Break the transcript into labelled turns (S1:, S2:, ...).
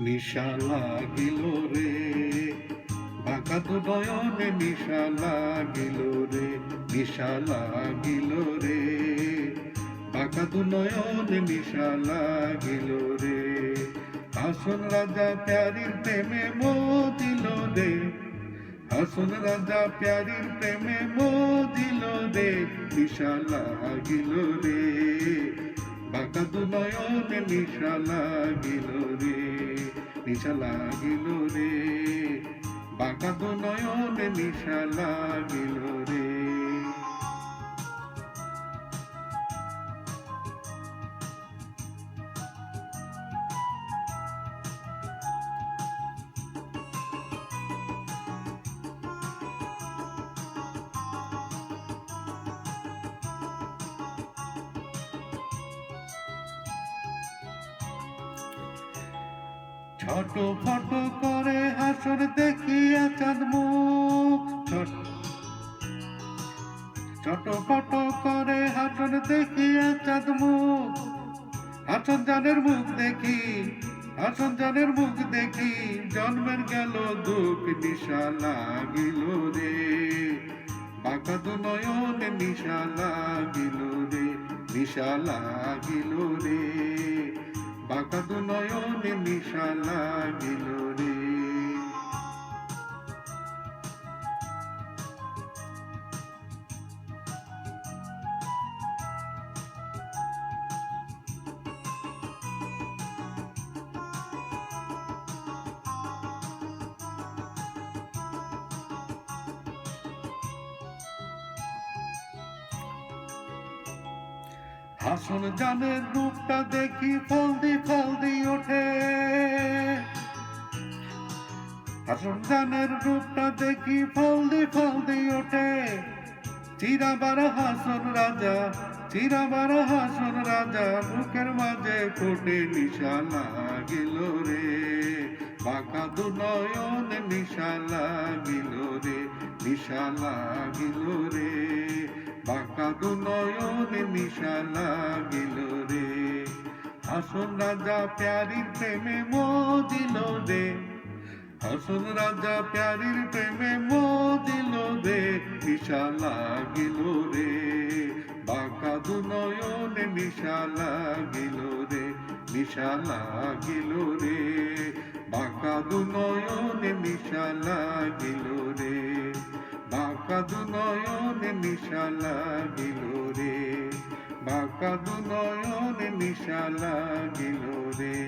S1: নিশা লাগিল রে, বাঁকা দু নয়নে নিশা লাগিল রে, নিশা লাগিল রে, বাঁকা দু নয়নে নিশা লাগিল রে। হাসন রাজা প্যারির প্রেমে মদিল রে, হাসন রাজা প্যারির প্রেমে মদিল রে, নিশা লাগিল রে, বাঁকা দু নয়নে নিশা লাগিল রে, নিশা লাগিল রে, বাঁকা দু নয়নে নিশা লাগিল রে। ছোট ফট করে হাসর দেখিয়া চাঁদ মুখ, ছোট ফট করে হাসর দেখিয়া চাঁদ মুখ, হাসন জানের মুখ দেখি, হাসন জানের মুখ দেখি, জন্মের গেল দুঃখ নিশা লাগিল রে, বাঁকা দু নয়নে নিশা লাগিল রে, নিশা লাগিল রে, বাঁকা দু নয়নে নিশা লাগিল রে। হাসন জানের রূপটা দেখি ফলদি ওঠে, হাসন জানের রূপটা দেখি ফলদি ওঠে, চিরাবার হাসন রাজা, চিরাবার হাসন রাজা, বুকের মাঝে ফোটে নিশা লাগিল রে, বাঁকা দু নয়নে নিশা লাগিল রে, নিশা লাগিল রে, বাঁকা দু নয়নে নিশা লাগিল রে। হাসন রাজা প্যারির প্রেমে মদিল রে, হাসন রাজা প্যারির প্রেমে মদিল রে, নিশা লাগিল রে, বাঁকা দু নয়নে নিশা লাগিল রে, নিশা লাগিল রে, বাঁকা দু নয়নে নিশা লাগিল রে, বাঁকা দু নয়নে নিশা লাগিল রে, বাঁকা দু নয়নে নিশা লাগিল রে।